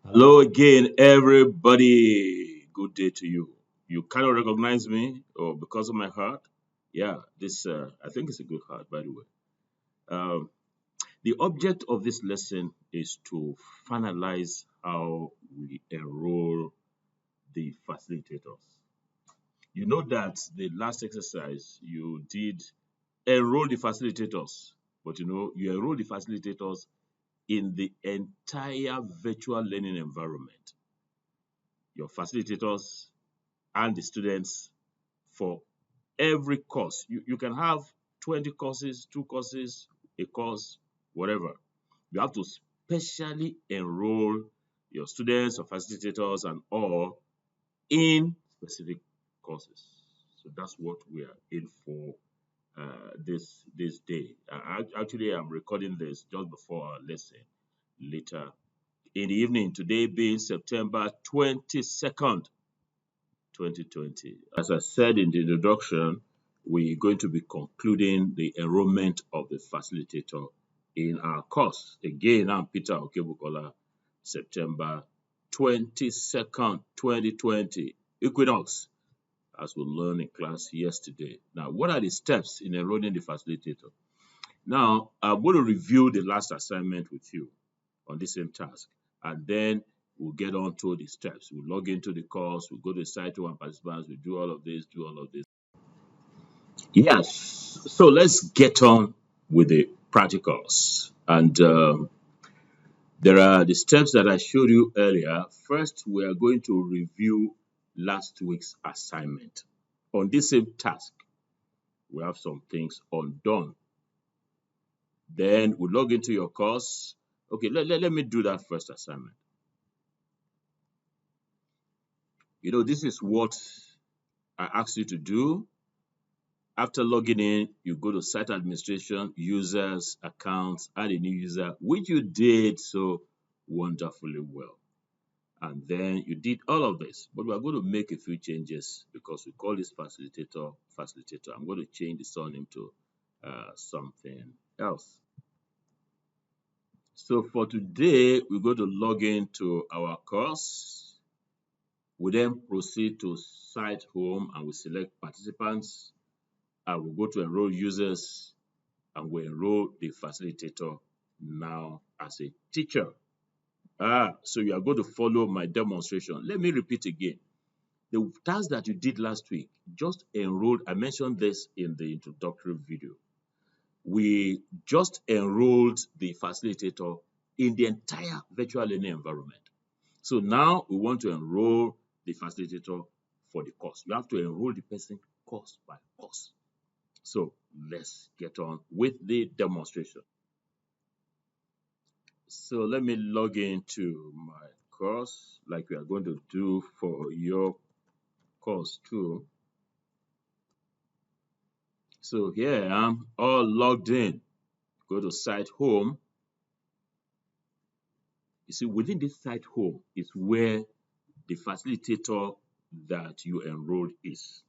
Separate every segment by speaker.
Speaker 1: Hello again, everybody. Good day to you. You cannot recognize me, or because of my heart? Yeah, this I think it's a good heart, by the way. Um, the object of this lesson is to finalize how we enroll the facilitators. You know that the last exercise you did enroll the facilitators, but you enroll the facilitators in the entire virtual learning environment. Your facilitators and the students for every course. You can have 20 courses, 2 courses, a course, whatever. You have to specially enroll your students or facilitators and all in specific courses. So that's what we are in for this day. Actually, I'm recording this just before our lesson later in the evening, today being September 22nd, 2020. As I said in the introduction, we're going to be concluding the enrollment of the facilitator in our course. Again, I'm Peter Okebukola, September 22nd, 2020, equinox, as we learned in class yesterday. Now, what are the steps in enrolling the facilitator? Now, I'm going to review the last assignment with you on the same task, and then we'll get on to the steps. We'll log into the course, we'll go to the site to our participants, we'll do all of this, Yes, so let's get on with the practicals. And there are the steps that I showed you earlier. First, we are going to review last week's assignment. On this same task, we have some things undone. Then we'll log into your course. Okay, let me do that first assignment. This is what I asked you to do. After logging in, you go to site administration, users, accounts, add a new user, which you did so wonderfully well. And then you did all of this, but we're going to make a few changes because we call this facilitator. I'm going to change the surname to something else. So for today, we're going to log into our course. We then proceed to site home and we select participants. And we'll go to enroll users and we enroll the facilitator now as a teacher. So you are going to follow my demonstration. Let me repeat again. The task that you did last week, just enrolled. I mentioned this in the introductory video. We just enrolled the facilitator in the entire virtual learning environment. So now we want to enroll the facilitator for the course. You have to enroll the person course by course. So let's get on with the demonstration. So let me log into my course like we are going to do for your course too. So here I am, all logged in. Go to site home. You see, within this site home is where the facilitator that you enrolled is.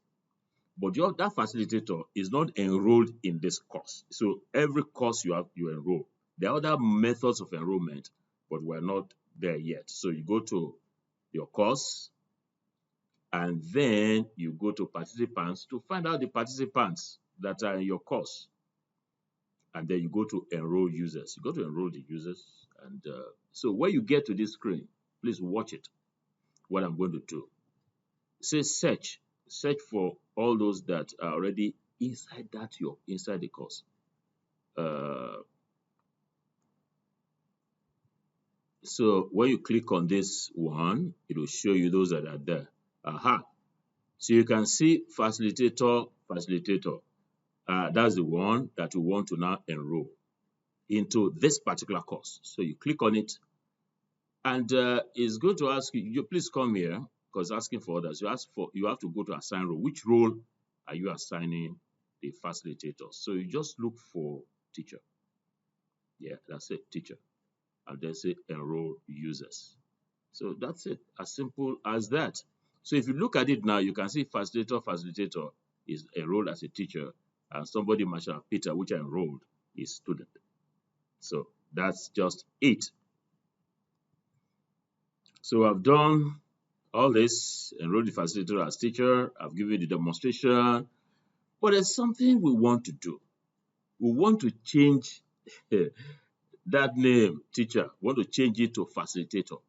Speaker 1: But that facilitator is not enrolled in this course. So every course you enroll. There are other methods of enrollment, but we're not there yet. So you go to your course, and then you go to participants to find out the participants that are in your course. And then you go to enroll users. You go to enroll the users. And so when you get to this screen, please watch it, what I'm going to do. Say search. Search for all those that are already inside the course. So when you click on this one, it will show you those that are there. So you can see facilitator. That's the one that we want to now enroll into this particular course. So you click on it, and it's going to ask you, please come here, because asking for others. You have to go to assign role. Which role are you assigning the facilitator? So you just look for teacher. Yeah, that's it, teacher. And then say enroll users. So that's it, as simple as that. So if you look at it now, you can see facilitator is enrolled as a teacher, and somebody mentioned Peter, which I enrolled. his student. So that's just it. So I've done all this, enrolled the facilitator as teacher, I've given the demonstration, but there's something we want to do. We want to change that name, teacher, we want to change it to facilitator.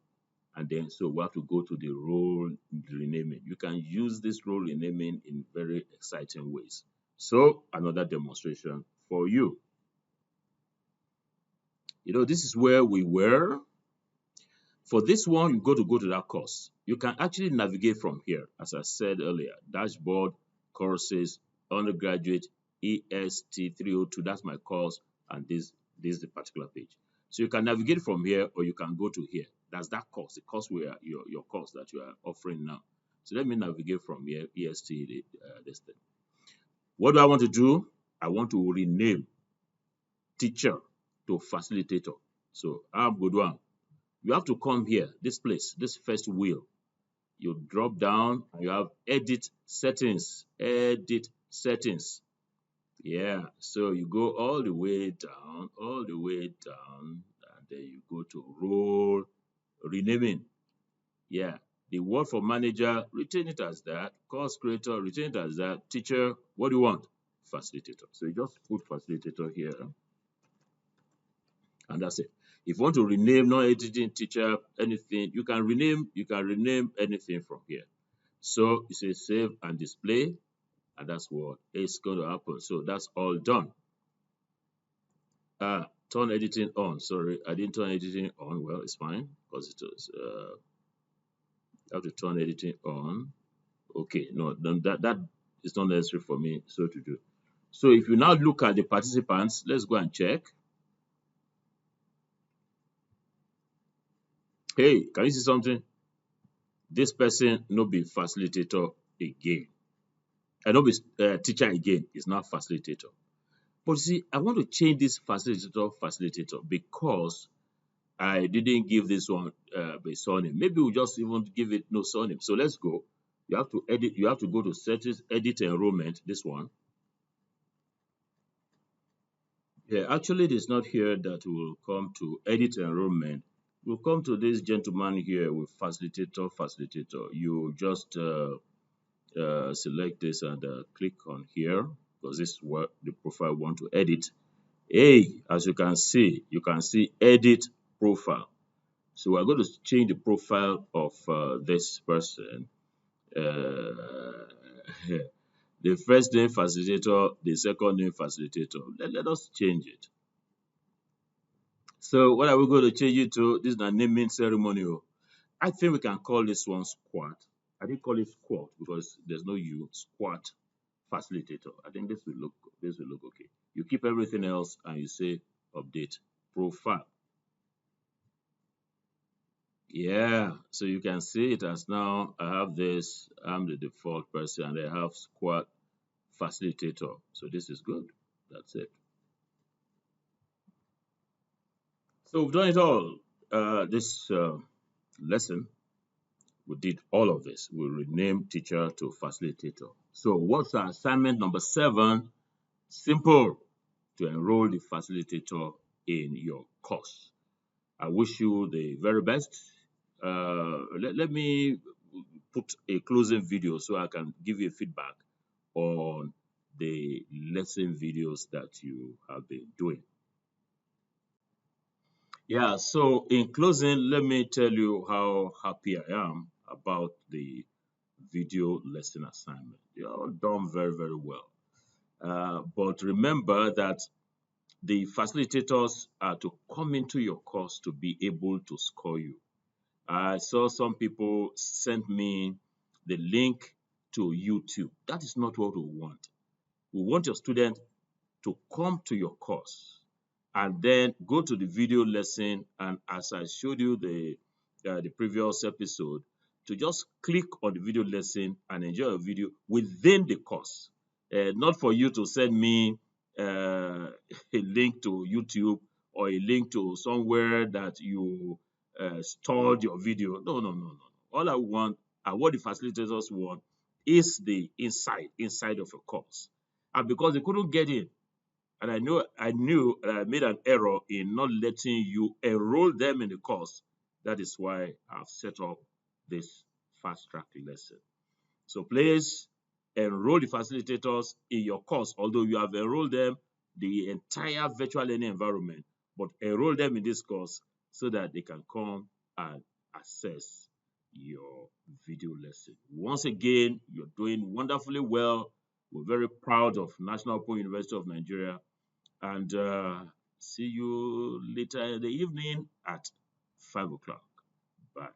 Speaker 1: And then, so we have to go to the role renaming. You can use this role renaming in very exciting ways. So, another demonstration for you. You know, this is where we were. For this one, you go to that course. You can actually navigate from here, as I said earlier. Dashboard, courses, undergraduate, EST 302. That's my course, and this is the particular page. So you can navigate from here, or you can go to here. That's that course, the course where your course that you are offering now. So let me navigate from here, EST this thing. What do I want to do? I want to rename teacher to facilitator. So I'm good one. You have to come here, this place, this first wheel. You drop down, you have edit settings, edit settings. Yeah, so you go all the way down, and then you go to role renaming. Yeah, the word for manager, retain it as that. Course creator, retain it as that. Teacher, what do you want? Facilitator. So you just put facilitator here, and that's it. If you want to rename non-editing teacher, anything, you can rename anything from here. So you say save and display, and that's what is going to happen. So that's all done. Turn editing on. Sorry, I didn't turn editing on. Well, it's fine because it was. I have to turn editing on. Okay, no, that is not necessary for me so to do. So if you now look at the participants, let's go and check. Hey, can you see something? This person no be facilitator again. I no be teacher again. Is not facilitator. But you see, I want to change this facilitator because I didn't give this one a surname. Maybe we'll just even give it no surname. So let's go. You have to edit. You have to go to settings, edit enrollment. This one. Yeah, actually, it is not here that we'll come to edit enrollment. We'll come to this gentleman here with facilitator. You just select this and click on here because this is what the profile we want to edit. Hey, as you can see edit profile. So we're going to change the profile of this person. The first name facilitator, the second name facilitator. Let us change it. So what are we going to change it to? This is a naming ceremony. I think we can call this one SQAT. I didn't call it SQAT because there's no U. SQAT facilitator. I think this will look okay. You keep everything else and you say update profile. Yeah, so you can see it as now I have this, I'm the default person and I have SQAT facilitator. So this is good. That's it. So we've done it all. This lesson, we did all of this. We renamed teacher to facilitator. So what's our assignment number 7? Simple, to enroll the facilitator in your course. I wish you the very best. Let me put a closing video so I can give you a feedback on the lesson videos that you have been doing. Yeah, so in closing, let me tell you how happy I am about the video lesson assignment. You're done very, very well. But remember that the facilitators are to come into your course to be able to score you. I saw some people send me the link to YouTube. That is not what we want. We want your student to come to your course and then go to the video lesson, and as I showed you the previous episode, to just click on the video lesson and enjoy a video within the course. Not for you to send me a link to YouTube or a link to somewhere that you stored your video. No. All I want and what the facilitators want is the inside of a course. And because they couldn't get in, And I knew that I made an error in not letting you enroll them in the course. That is why I've set up this fast track lesson. So please enroll the facilitators in your course, although you have enrolled them the entire virtual learning environment, but enroll them in this course so that they can come and access your video lesson. Once again, you're doing wonderfully well. We're very proud of National Open University of Nigeria, and see you later in the evening at 5 o'clock. Bye.